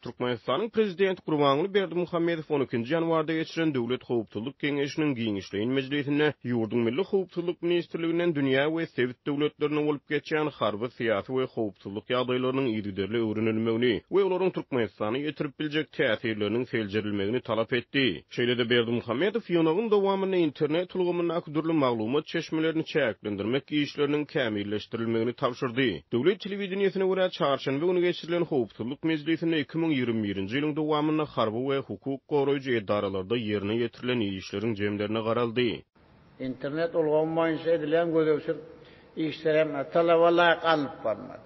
Türkmenistan'ın prezidenti Gurbanguly Berdimuhammedow 12 yanwarda geçiren Döwlet Howpsuzlyk Keňeşiniň giňişleýin mejlisinde ýurdun milli howpsuzlyk ministrliginden dünýä we sewit döwletlerine bolup geçýän harby syýasy we howpsuzlyk ýagdaýlarynyň ýygyderli öwrenilmegini we olaryň Türkmenistany ýetirip biljek täsirleriniň seljerilmegini talap etdi. Şeýle-de Berdimuhammedow ýygynyň dowamyny internet ulgamyna akdurly maglumat çeşmelerini çäklendirmek işleriniň kämilleşdirilmegini tapşyrdy. Döwlet telewizionysyna görä çarşamba güni geçirilen howpsuzlyk mejlisinde 2021-nji ýylyň dowamyna harby we hukuk goraýjy edaralarda ýerine ýetirilen işleriň jemlerine garaldy. İnternet ulgamyna edilen gödöwçül işlerem talabalaryk alyp barmady.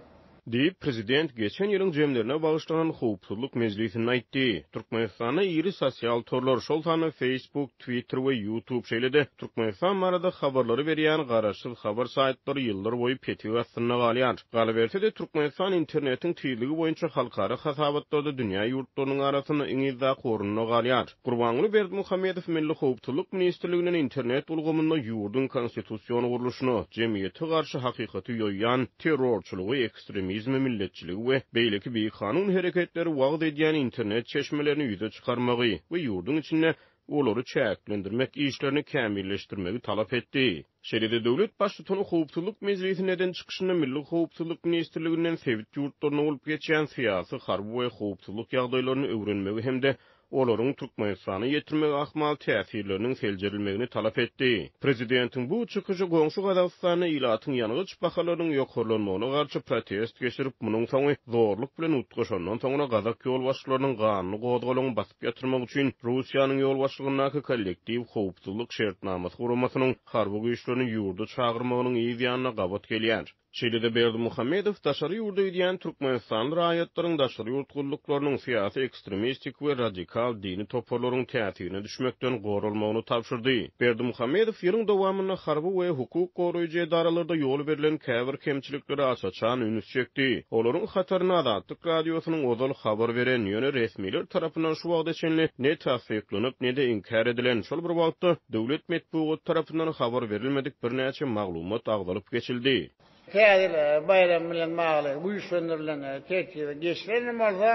Deyip prezident geçen ýylyň jemlerine bagyşlanan howpsuzlyk mejlisinde aýtdy. Türkmenistana ýyry sosial torlar şol sany Facebook, Twitter we YouTube şeýle-de Türkmenistan barada habarlary berýän garaşsyz habar saýtlary ýyllar boýy petig astyna galýar. Galaberse-de Türkmenistan internetiň tüýligi boýunça halkara hasabatlarda dünýä ýurtlarynyň arasyna iňizda gorunyna galýar. Gurbanguly Berdimuhammedow milli howpsuzlyk ministrliginden internet ulgamyna ýurdun konstitusiýony guruluşyny, jemgyýete garşy hakykaty ýoýýan terrorçylygy, ekstremizmi, milletçiligi we beýleki bir kanun hereketleri wagt edýän internet çeşmelerini ýüze çykarmagy we ýurdun içinde olary çäklendirmek işlerini kämilleşdirmegi talap etdi. Şeýle-de döwlet başçysynyň howpsuzlyk mejlisinden çykyşyny milli howpsuzlyk ministrliginden sewit ýurtlaryna bolup geçýän syýasy, harby we howpsuzlyk ýagdaýlaryny öwrenmegi hemde olaryň Türkmenistany ýetirmegi ahmal täsirleriniň seljerilmegini talap etdi. Prezidentiň bu çykyşy goňşy Gazagstana ilatyň ýanygyç bahalarynyň ýokarlanmagyna garşy protest geçirip, munyň soňy zorluk bilen utgaşandan soňra Gazak ýol başçylarynyň ganyny godgalagyny basyp ýatyrmak üçin Russiýanyň ýol başçylygyna kollektiw howpsuzlyk şertnamasy guramasynyň harby güýçlerini ýurda çagyrmagynyň ýygyna gabat gelýär. Şeýle-de Berdimuhammedow daşary ýurda ýetýän Türkmenistan raýatlaryň daşary ýurtgullarynyň syýasy, ekstremistik we radikal dini toparlaryň täsirine düşmekden gorulmagyny tapşyrdy. Berdimuhammedow ýylyň dowamyna harby we hukuk goraýjy edaralarda ýol berilen käbir kemçilikleri açaçan üns çekdi. Olaryň hataryna Azatlyk radiosynyň ozal habar beren ýöne resmiler tarapyndan şu wagtda çenli ne tasdiklanyp ne de inkar edilen şol bir wagtda döwlet medeniýet tarapyndan habar berilmedik birnäçe maglumat agdalyp geçildi. Täzir bayram bilen magly güýçlendirilen tertibe geçiren bolsa,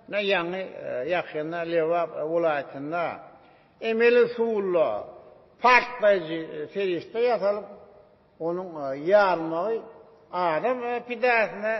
ne ýangy ýakynda Lewap welaýatynda emeli suwully partlaýjy ferişte ýasalyp, onuň ýarmagy adam pidasyna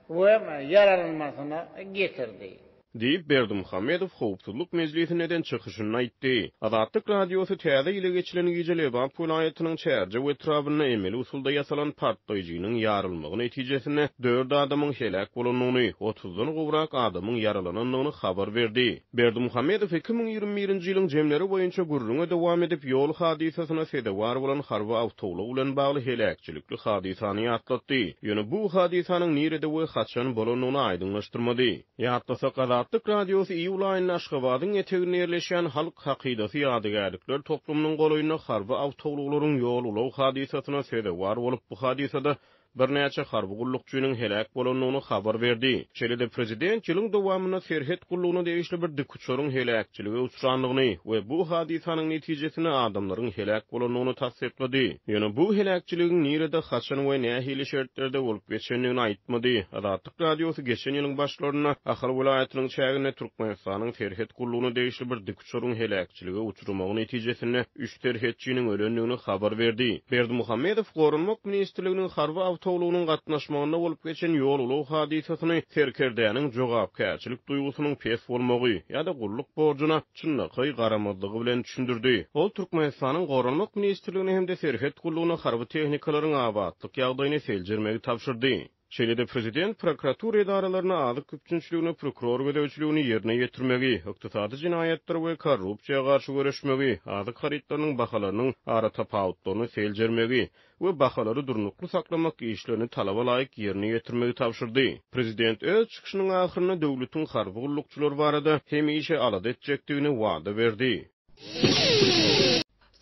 we ýaralmasyna getirdi. Deyip Berdimuhammedow howpsuzlyk mejlisinden çykyşyny aýtdy. Azatlyk radiosy täze ile geçilen gije Lewap welaýatynyň çärje we trabyna emeli usulda ýasalan partlaýjynyň ýarylmagy netijesinde 4 adamyň helak bolanyny, 30-dan gowrak adamyň yaralananyny habar berdi. Berdimuhammedow 2021-nji ýylyň jemleri boýunça gurruna dowam edip ýol hadisasyna sedewar bolan harby awtowluk bilen bagly helakçilikli hadisany ýatlatdy. Ýöne bu hadisanyň nirede we haçan bolanyny aýdynlaşdyrmady. Ýatlasa Azatlyk radiosu Ýylaýyň Aşgabatyň etegine ýerleşýän halk hakydasy ýadygärlikler toplumynyň golaýyna harby awtowluklaryň ýol ulaw hadisasyna sedewar bolup bu hadisada birnäçe harby gullukçynyň helak bolanyny habar berdi. Şeýle-de prezident ýylyň dowamyna serhet gullugyna degişli bir dikuçoryň helakçyligi uçranlygyny we bu hadisanyň netijesinde adamlaryň helak bolanyny tasdiklady. Ýöne bu helakçylygyň nirede haçan we nähili şertlerde bolup geçenligini aýtmady. Azatlyk radiosu geçen ýylyň başlaryna Ahar welaýatynyň çägine Türkmenistanyň serhet gullugyna degişli bir dikuçoryň helakçyligi uçurmagy netijesinde 3 serhetçiniň ölenligini habar berdi. Berdimuhammedow Gorunmak ministrliginiň harby towlugynyň gatnaşmagyna bolup geçen ýol ulaw hadisasyny serkerdäniň jogapkärçilik duýgusynyň pes bolmagy ýa-da gulluk borjuna çynnaky garamadlygy bilen düşündirdi. Ol Türkmenistanyň Gorunmak ministrligine hem de serhet gullugyna harby tehnikalaryň abatlyk ýagdaýyny seljermegi tapşyrdy. Şeýle-de prezident prokuratura edaralarına azyk köpçünçiligini, prokuror gödäwçiligini ýerine ýetirmegi, ykdysady jinaýatlar we korrupsiýaga garşy görüşmegi, azyk haritlarynyň bahalarynyň ara tapawutlaryny seljermegi we bahalary durnukly saklamak işlerini talaba laýyk ýerine ýetirmegi tapşyrdy. Prezident öz çykyşynyň ahyryna döwletiň harby gullukçylary barada hem işe alad etjekdigini wada berdi.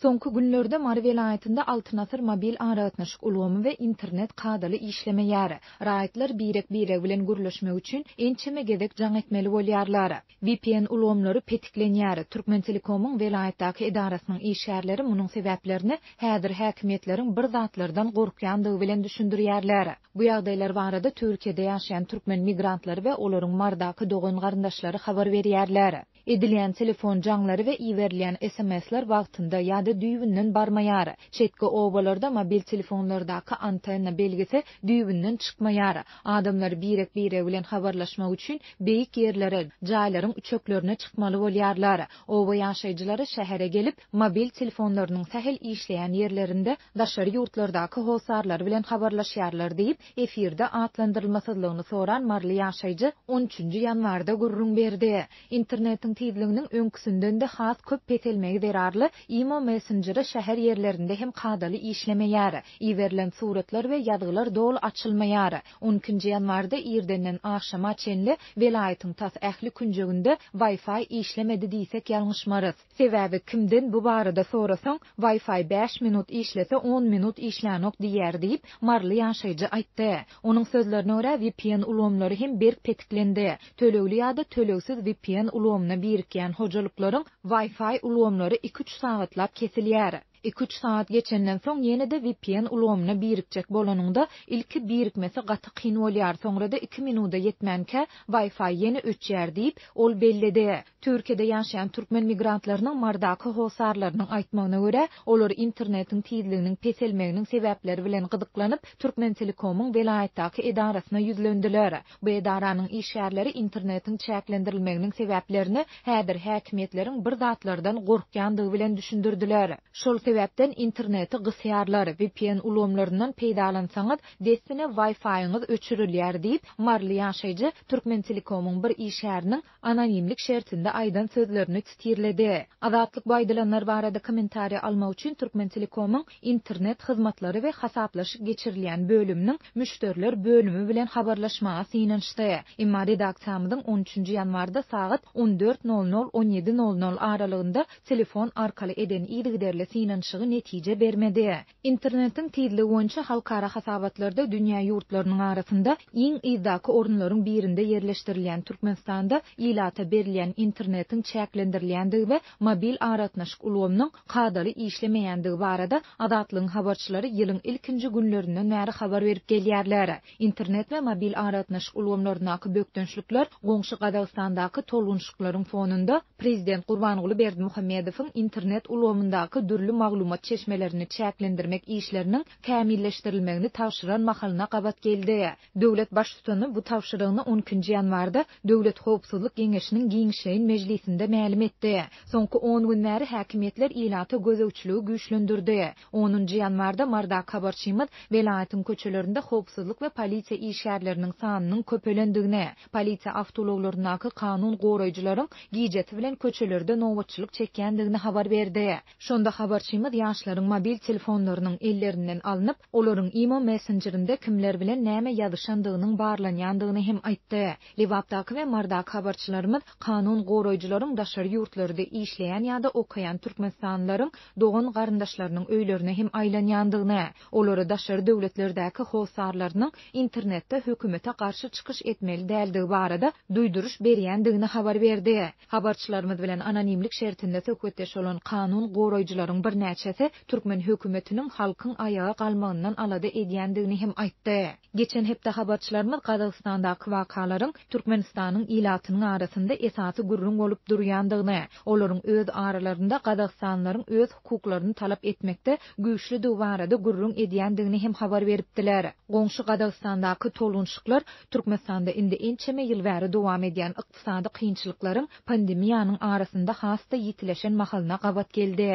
Soňky günlerde Mary welaýatynda Altynasır mobil aratnaşyk ulamy we internet kadaly işlemeýär. Raýatlar birek bilen gürleşmek üçin ençeme gedek jaň etmeli bolýarlar. VPN ulamlary petiklenýär. Türkmen Telekomyň welaýatdaky edarasynyň işgärleri munyň sebäplerini häzir häkimetleriň bir zatlardan gorkýandygy bilen düşündirýärler. Bu ýagdaýlar barada Türkiýede ýaşaýan türkmen migrantlary we olaryň mardaky dogan garyndaşlary habar berýärler. Edilen telefon jaňlary we iwerilýän SMS-ler wagtynda ýa-da düýbünden barmaýar. Çetki obalarda mobil telefonlardaky antenna belgisi düýbünden çykmaýar. Adamlar birek bilen habarlaşmak üçin beýik ýerlere, jaýlaryň uçaklarına çykmaly bolýarlar. Oba ýaşaýjylary şähere gelip mobil telefonlarynyň sähel işleýän ýerlerinde daşary ýurtlardaky hosarlar bilen habarlaşýarlar diýip efirde atlandyrylmasydlygyny soran marly ýaşaýjy 13 ýanwarda gurrun berdi. İnternetin tizliginiň öňküsünden de has köp petelmegi derarly imo messenjeri şäher ýerlerinde hem kadaly işlemeýär. Iwerilen suratlar we ýazgylar dol açylmaýar. 12 ýanwarda ýerdenden akşama çenli welaýatyň tas ähli künjeginde Wi-Fi işlemedi diýsek ýalňyşmarys. Sebäbi kimden bu barada sorasaň Wi-Fi 5 minut işlese 10 minut işlänok diýär diýip marly ýaşaýjy aýtdy. Onuň sözlerine görä VPN ulamlary hem berk petiklendi. Tölegli ýa-da tölegsiz VPN ulamyna birikýän hojalyklaryň Wi-Fi ulamlary 2-3 sagatlap kesilýär. 2-3 saat geçenden soň ýene-de VPN ulamyna birikjek bolanyňda ilki birikmesi gaty kyn bolýar. Soňra da 2 minuta ýetmänkä Wi-Fi ýene öçýär diýip ol bellidi. Türkiýede ýaşaýan türkmen migrantlarynyň mardaky hosarlarynyň aýtmagyna görä, olar internetiň tizliginiň peselmeginiň sebäpleri bilen gydyklanyp Türkmen Telekomyň welaýatdaky edarasyna ýüzlendiler. Bu edaranyň işgärleri internetiň çäklendirilmeginiň sebäplerini häzir häkimetleriň bir zatlardan gorkýandygy bilen düşündirdiler. Şol sebäpden interneti gysýarlar, VPN ulamlaryndan peýdalansaňyz desine Wi-Fi'ňyz öçürilýär diýip marly ýaşaýjy Türkmen Telekomyň bir işgäriniň anonimlik şertinde aýdan sözlerini titirledi. Azatlyk baýdalanlar barada kommentariýa almak üçin Türkmen Telekomyň internet hyzmatlary we hasaplaşyk geçirilýän bölüminiň müşteriler bölümi bilen habarlaşmaga synanşdy. Imma redaksiýamyzyň 13 ýanwarda saat 14:00-17:00 aralygynda telefon arkaly eden ýygyderli synanşygy netije bermedi. Internetin tizligi boýunça halkara hasabatlarda dünýä ýurtlarynyň arasynda iň ýydaky orunlaryň birinde ýerleşdirilýän Türkmenistanda ilata berilýän internetin çäklendirilýändigi we mobil aratnaşyk ulamynyň kadaly işlemeýändigi barada Azatlygyň habarçylary ýylyň ilkinji günlerinden bäri habar berip gelýärler. İnternet we mobil aratnaşyk ulamlarynaky bökdönçlükler goňşy Gadastandaky tolgunçlyklaryň fonunda Prezident Gurbanguly Berdimuhammedowyň internet ulamyndaky dürli maglumat çeşmelerini çäklendirmek işlerinin kämilleşdirilmegini tawşyran mahalyna gabat geldi. Döwlet başçysy bu tawşyrygyny 12 ýanwarda Döwlet Howpsuzlyk Geňeşiniň Giňişleýin mejlisinde ma'lum etdi. Soňky 10 günläri häkimetler ilata gözegçiligi güýçlendirdi. 10 ýanwarda marda habarçymyz welaýatyň köçelerinde howpsuzlyk we polisiýa işgärleriniň sanynyň köpelendigine, polisiýa awtologlarynaky kanun goraýjylaryň giýjeti bilen köçelerde nowatçylyk çekýändigine habar berdi. Şonda habarçymyz ýaşlaryň mobil telefonlarynyň ellerinden alınıp, olaryň imo messenjerinde kimler bilen näme ýazyşandygynyň barlanýandygyny hem aýtdy. Lewapdaky we mardaky habarçylarymyz kanun goraýjylaryň daşary ýurtlarynda işleýän ýa-da okaýan türkmenistanlaryň dogan garyndaşlarynyň öýlerine hem aýlanýandygyny, olary daşary döwletlerdäki hosarlarynyň internetde hökümete garşy çykyş etmeli däldigi barada duýduruş berýändigini habar berdi. Habarçylarymyz bilen anonimlik şertinde söhbetdeş bolan kanun goraýjylaryň bir näçesi türkmen hökümetiniň halkyň ayağa galmagyndan alada edýändigini hem aýtdy. Geçen hepde habarçylarymyz Gadastandaky wakalaryň Türkmenistanyň ilatynyň arasynda esasy gurrun bolup durýandygyny, olaryň öz aralarynda Gadastanlaryň öz hukuklaryny talap etmekde güýçli duwarada gurrun edýändigini hem habar beripdiler. Goňşy Gadastandaky tolgunçlyklar Türkmenistanda indi ençeme ýyl bäri dowam edýän ykdysady kynçylyklaryň pandemiýanyň arasynda hasta ýitileşen mahalyna gabat geldi.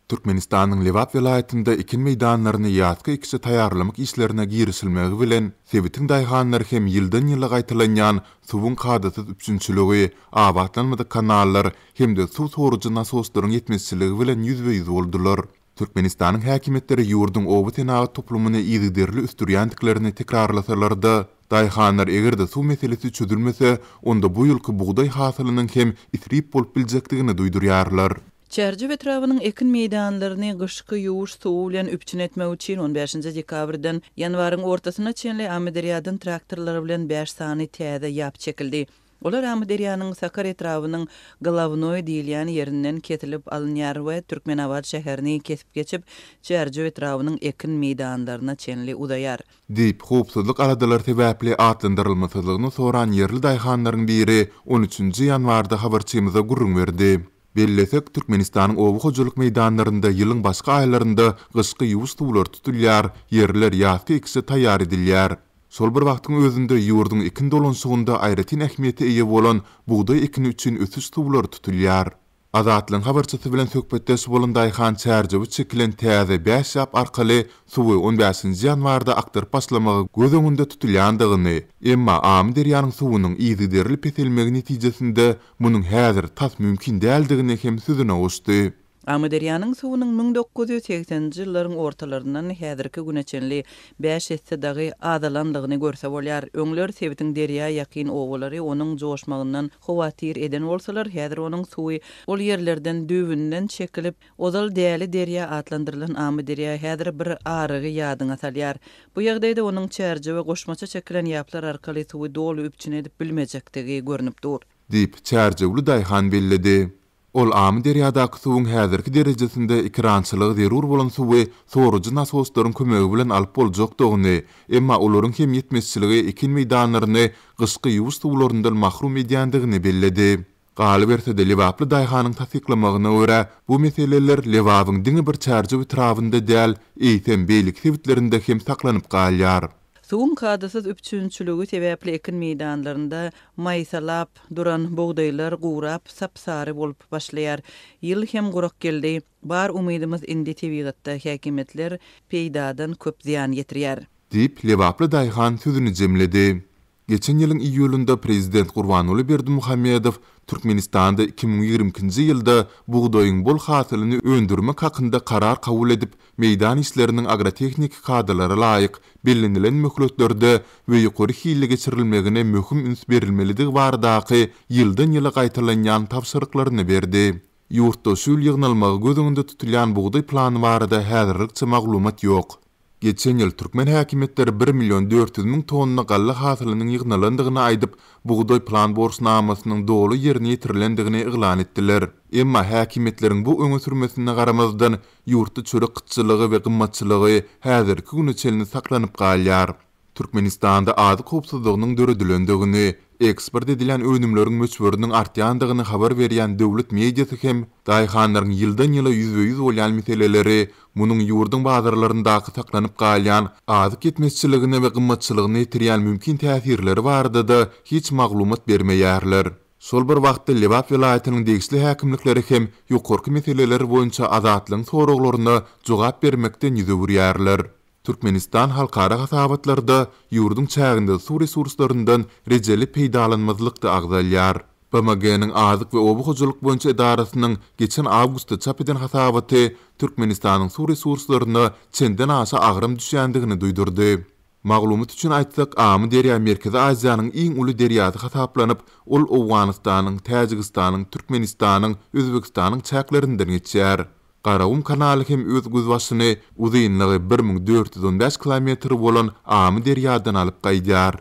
Türkmenistanyň Lewap welaýatynda ekin meýdanlaryny ýatky ikisi taýýarlamak işlerine girişilmegi bilen Sebitin daýhanlary hem ýyldan ýyla gaýtalanýan suwun kadaty üçinçiligi, abatlanmadyk kanallar hem de suw sorujy nasoslaryň ýetmezçiligi bilen ýüzbeýüz boldular. Türkmenistanyň häkimetleri ýurduň oba tenagat toplumyny ýygyderli üstürýändiklerini tekrarlasalar-da, daýhanlar egerde suw meselesi çözülmese, onda bu ýylky buğday hasylynyň hem isrip bolup biljekdigini duýdurýarlar. Çerje etrawynyň ekin meýdanlaryny gyşky ýuwuş suw bilen üpçün etmek üçin 15 dekabrdan ýanwaryň ortasyna çenli Amederýadan traktorlar bilen 5 sany täze ýap çekildi. Olar Amederýanyň Sakar etrawynyň Glavnoy diýilýän ýerinden ketilip alınýar we Türkmenabad şäherini kesip geçip Çerje etrawynyň ekin meýdanlaryna çenli udaýar. Diýip howpsuzlyk aradalar sebäpli atlandyrylmasylygyny soran yerli daýhanlaryň biri 13 ýanwarda habarçymyza gurrun berdi. Bellesek Türkmenistanyň owu hojuluk meýdanlarynda ýylyň başga aýlarynda gyşky ýuwuş suwlar tutulýar, yerler ýazgy ikisi taýýar edilýär. Sol bir wagtyň özünde ýurdun ekin dolanşygynda aýratyn ähmiýeti eýe bolan buğday ekini üçin ötüş suwlar tutulýar. Azatlyň habarçysy bilen söhbetdeş bolan daýhan çärjewi çekilen täze 5 ýap arkaly suwy 15 ýanwarda aktyryp başlamagy göz öňünde tutulýandygyny, emma Amederýanyň suwunyň ýygyderli peselmegi netijesinde munyň häzir tas mümkin däldigini hem sözüne goşdy. Amederýanyň suwunyň 1980-nji ýyllaryň ortalaryndan häzirki güneçenli 5 dagy adalandygyny görse bolýar. Öňler sebitiň derýa ýakyn owlary onuň joşmagyndan howatyr eden bolsalar, häzir onuň suwy ol ýerlerden düwünden çekilip ozal däli derýa atlandyrylan Amederýa häzir bir arygy ýadyna salýar. Bu ýagdaýda onuň çärje we goşmaça çekilen ýaplar arkaly suwy doly üpçün edip bilmejekdigi görünüp dur. Diýip çärjewli daýhan belledi. Ol Amederýadaky suwuň häzirki derejesinde ikrançylygy zerur bolan suwy sorugy nasoslaryň kömegi bilen alyp boljakdygyny, emma olaryň hem ýetmezçiligi ekin meýdanlaryny gyşky ýuwuş suwlaryndan mahrum edýändigini belledi. Galy berse de Lewaply daýhanyň tasdiklamagyna görä, bu meseleler Lewabyň diňe bir çärje etrafynda däl, eýtem beýlik sebitlerinde hem saklanyp galýar. Suwun kadasyz üpçünçüligi sebäpli ekin meýdanlarynda maýsalap duran buğdaýlar gurap sapsary bolup başlaýar. Ýyl hem gurak geldi. Bar umydymyz indi tebigatda häkimetler peýdadan köp ziýan ýetirýär. Diýip Lewaply daýhan sözüni jemledi. Geçen ýylyň iýulynda Prezident Gurbanuly Berdimuhammedow Türkmenistanda 2020-nji ýylda buğdaýyň bol hasylyny öndürmek hakynda karar kabul edip, meýdan işleriniň agrotechnik kadrlara laýyk bellendilen möhletlerde we ýokary hille geçirilmegine möhüm üns berilmeligi baradaky ýyldan ýyla gaýtalanýan tapşyryklaryny berdi. Ýurtda sül ýygnalmagy göz öňünde tutulýan buğday plany barada häzirlikçe maglumat ýok. Geçen ýyl Türkmen häkimetleri 1.400.000 tonna galla hasylynyň ýygnalandygyny aýdyp, buğday plan borçnamasynyň dolu ýerine ýetirilendigini iglan etdiler. Emma häkimetleriň bu öňe sürmesine garamazdan ýurtda çörek kıtçylygy we gymmatçylygy häzirki güneçelini saklanyp galýar. Türkmenistanda adyk howpsuzlygynyň döredilendigini, eksport edilen önümleriň möçberiniň artýandygyny habar berýän döwlet mediasy hem daýhanlaryň ýyldan ýyla 100% bolýan meseleleri munyň ýurdun bazarlaryndaky saklanyp galýan adyk ýetmezçiligine we gymmatçylygyna ýetirýän mümkin täsirleri barada da hiç maglumat bermeýärler. Sol bir wagtda Lewap vilayatynyň degişli häkimlikleri hem ýokarky meseleler boýunça azatlyň soraglaryna jogap bermekden ýüze burýarlar. Türkmenistan halkara hasabatlarda ýurdun çäginde su resurslaryndan rejeli peýdalanmazlykdy agdalýar. BMG-niň azyk we obu hojuluk boýunça idarasynyň geçen awgustda çap eden hasabaty Türkmenistanyň su resurslaryna çenden aşa agrym düşýändigini duýdurdy. Maglumat üçin aýtsak, Amederýa Merkezi Aziýanyň iň uly derýasy hasaplanyp, ol Owganystanyň, Täjikistanyň, Türkmenistanyň, Özbekistanyň çäklerinden geçýär. Garawum kanaly hem öz güzbaşyny uzynlygy 1415 kilometr bolan Amederýadan alyp gaýdýar.